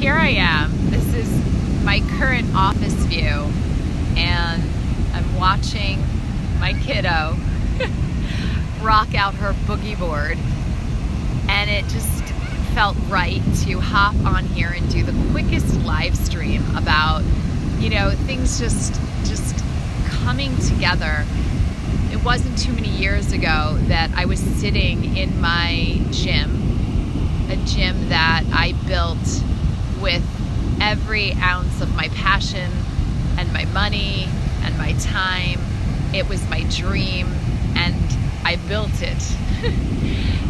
here I am. This is my current office view, and I'm watching my kiddo rock out her boogie board, and it just felt right to hop on here and do the quickest live stream about, things just coming together. It wasn't too many years ago that I was sitting in my gym, a gym that I built with every ounce of my passion and my money and my time. It was my dream, and I built it.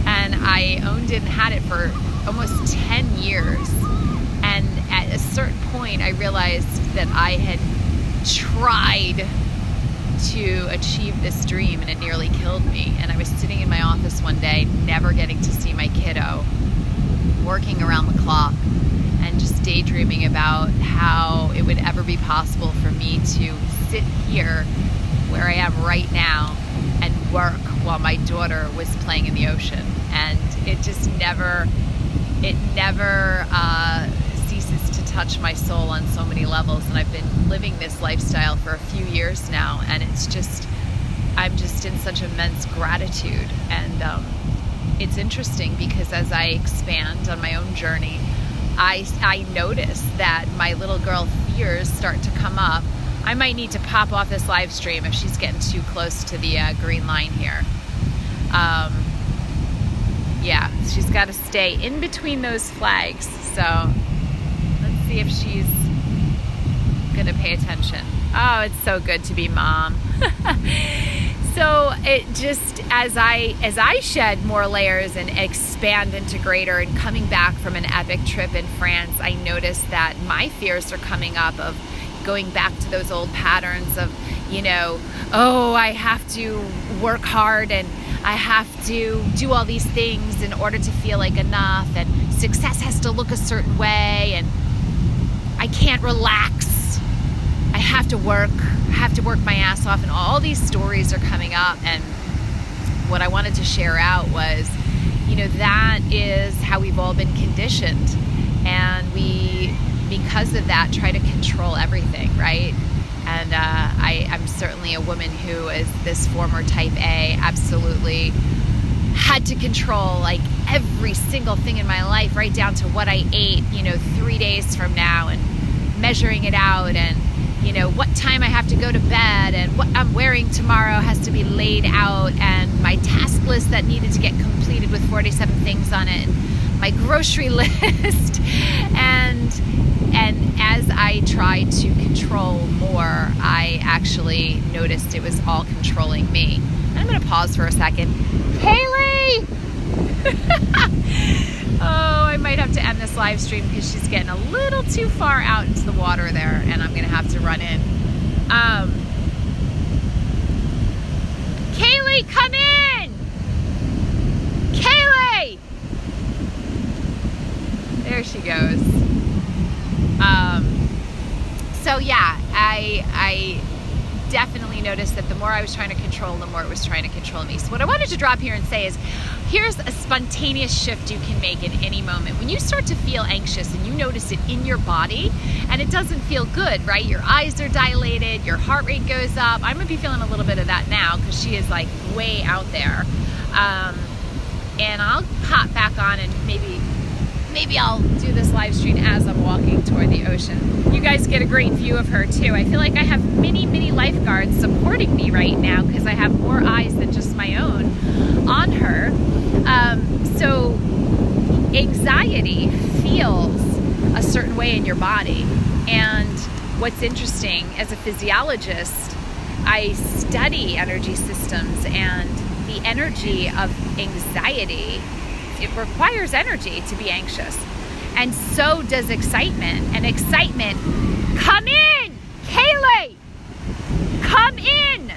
And I owned it and had it for almost 10 years. And at a certain point, I realized that I had tried to achieve this dream, and it nearly killed me. And I was sitting in my office one day, never getting to see my kiddo, working around the clock, and just daydreaming about how it would ever be possible for me to sit here where I am right now and work while my daughter was playing in the ocean. And it just never ceases to touch my soul on so many levels. And I've been living this lifestyle for a few years now, and I'm just in such immense gratitude. And it's interesting because as I expand on my own journey, I notice that my little girl fears start to come up. I might need to pop off this live stream if she's getting too close to the green line here. Yeah, she's got to stay in between those flags. So let's see if she's going to pay attention. Oh, it's so good to be mom. So it just, as I shed more layers and expand into greater, and coming back from an epic trip in France, I noticed that my fears are coming up of going back to those old patterns of, I have to work hard and I have to do all these things in order to feel like enough, and success has to look a certain way, and I can't relax. I have to work my ass off, and all these stories are coming up. And what I wanted to share out was, that is how we've all been conditioned, and we, because of that, try to control everything, right? And I'm certainly a woman who is this former type A, absolutely had to control like every single thing in my life, right down to what I ate, 3 days from now, and measuring it out, and what time I have to go to bed, and what I'm wearing tomorrow has to be laid out, and my task list that needed to get completed with 47 things on it, and my grocery list. And as I tried to control more, I actually noticed it was all controlling me. I'm going to pause for a second. Kaylee! Oh, I might have to end this live stream because she's getting a little too far out into the water there, and I'm going to have to run in. Kaylee, come in! Kaylee! There she goes. So yeah, I definitely noticed that the more I was trying to control, the more it was trying to control me. So what I wanted to drop here and say is, here's a spontaneous shift you can make in any moment. When you start to feel anxious and you notice it in your body and it doesn't feel good, right? Your eyes are dilated, your heart rate goes up. I'm gonna be feeling a little bit of that now because she is like way out there. And I'll pop back on, and maybe I'll do this live stream as I'm walking toward the ocean. You guys get a great view of her too. I feel like I have many lifeguards supporting me right now because I have more eyes than just my own on her. So anxiety feels a certain way in your body. And what's interesting, as a physiologist, I study energy systems, and the energy of anxiety, it requires energy to be anxious. And so does excitement. And excitement, come in, Kaylee, come in.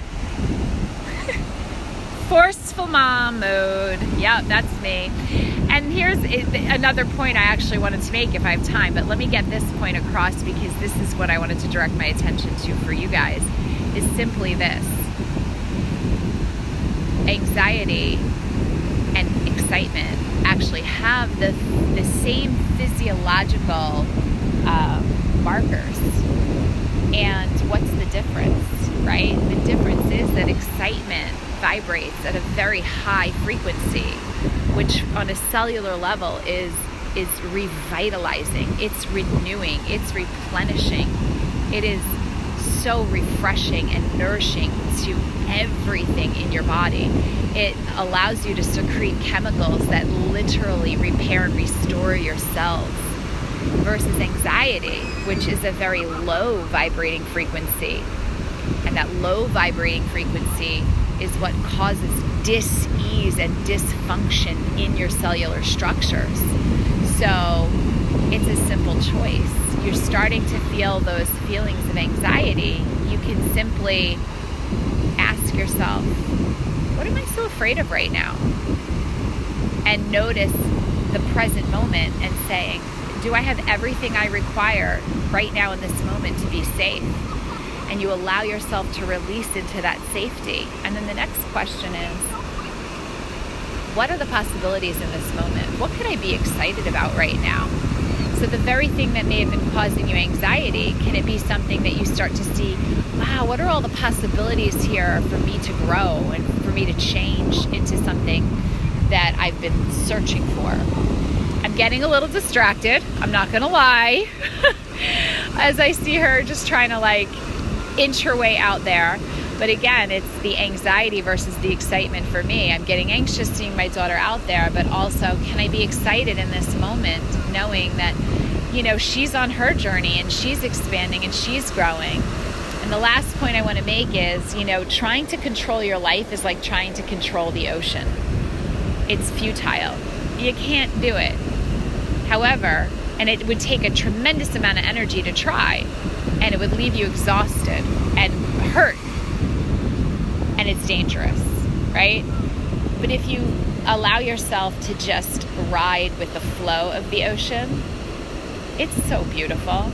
Forceful mom mode. Yep, that's me. And here's another point I actually wanted to make if I have time, but let me get this point across because this is what I wanted to direct my attention to for you guys, is simply this. Anxiety and excitement actually have the same physiological markers. And what's the difference, right? The difference is that excitement vibrates at a very high frequency, which on a cellular level is revitalizing, it's renewing, it's replenishing. It is so refreshing and nourishing to everything in your body. It allows you to secrete chemicals that literally repair and restore your cells, versus anxiety, which is a very low vibrating frequency. And that low vibrating frequency is what causes dis-ease and dysfunction in your cellular structures. So it's a simple choice. You're starting to feel those feelings of anxiety. You can simply ask yourself, what am I so afraid of right now? And notice the present moment and saying, do I have everything I require right now in this moment to be safe? And you allow yourself to release into that safety. And then the next question is, what are the possibilities in this moment? What could I be excited about right now? So the very thing that may have been causing you anxiety, can it be something that you start to see, wow, what are all the possibilities here for me to grow and for me to change into something that I've been searching for? I'm getting a little distracted, I'm not gonna lie, as I see her just trying to inch her way out there. But again, it's the anxiety versus the excitement for me. I'm getting anxious seeing my daughter out there, but also, can I be excited in this moment knowing that, she's on her journey and she's expanding and she's growing. And the last point I want to make is, trying to control your life is like trying to control the ocean. It's futile. You can't do it. However, and it would take a tremendous amount of energy to try, and it would leave you exhausted and hurt, and it's dangerous, right? But if you allow yourself to just ride with the flow of the ocean, it's so beautiful,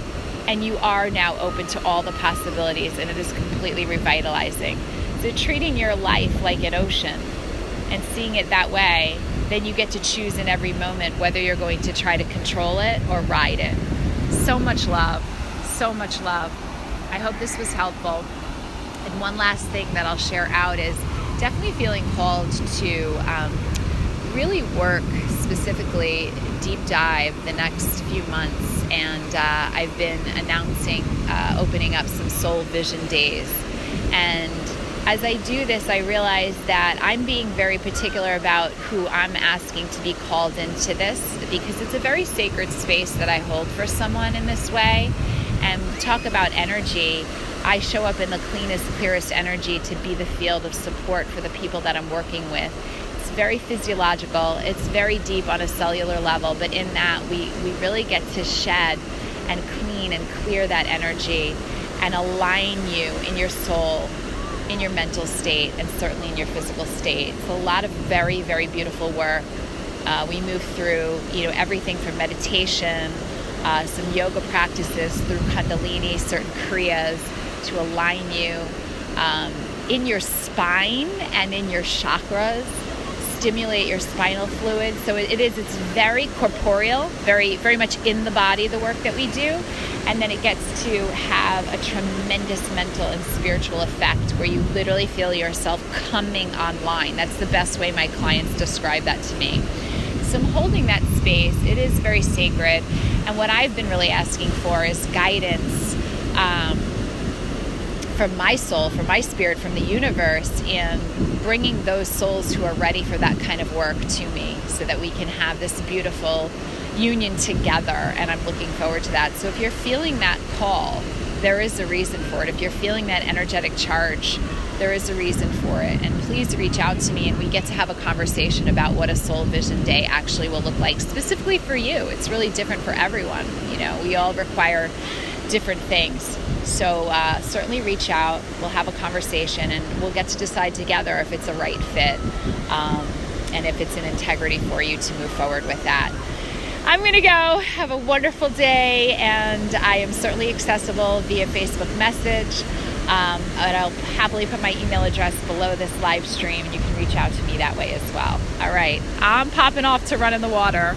and you are now open to all the possibilities, and it is completely revitalizing. So treating your life like an ocean and seeing it that way, then you get to choose in every moment whether you're going to try to control it or ride it. So much love. So much love. I hope this was helpful. And one last thing that I'll share out is definitely feeling called to really work, specifically deep dive the next few months. And I've been announcing opening up some Soul Vision Days. And as I do this, I realize that I'm being very particular about who I'm asking to be called into this, because it's a very sacred space that I hold for someone in this way. And talk about energy. I show up in the cleanest, clearest energy to be the field of support for the people that I'm working with. It's very physiological. It's very deep on a cellular level, but in that we really get to shed and clean and clear that energy and align you in your soul, in your mental state, and certainly in your physical state. It's a lot of very, very beautiful work. We move through, everything from meditation, some yoga practices through Kundalini, certain Kriyas to align you in your spine and in your chakras, stimulate your spinal fluid. So it's very corporeal, very, very much in the body, the work that we do. And then it gets to have a tremendous mental and spiritual effect where you literally feel yourself coming online. That's the best way my clients describe that to me. So I'm holding that space. It is very sacred. And what I've been really asking for is guidance from my soul, from my spirit, from the universe, in bringing those souls who are ready for that kind of work to me so that we can have this beautiful union together. And I'm looking forward to that. So if you're feeling that call, there is a reason for it. If you're feeling that energetic charge, there is a reason for it. And please reach out to me and we get to have a conversation about what a Soul Vision Day actually will look like specifically for you. It's really different for everyone. We all require different things. So certainly reach out. We'll have a conversation and we'll get to decide together if it's a right fit and if it's an integrity for you to move forward with that. I'm going to go. Have a wonderful day, and I am certainly accessible via Facebook message. And I'll happily put my email address below this live stream, and you can reach out to me that way as well. All right, I'm popping off to run in the water.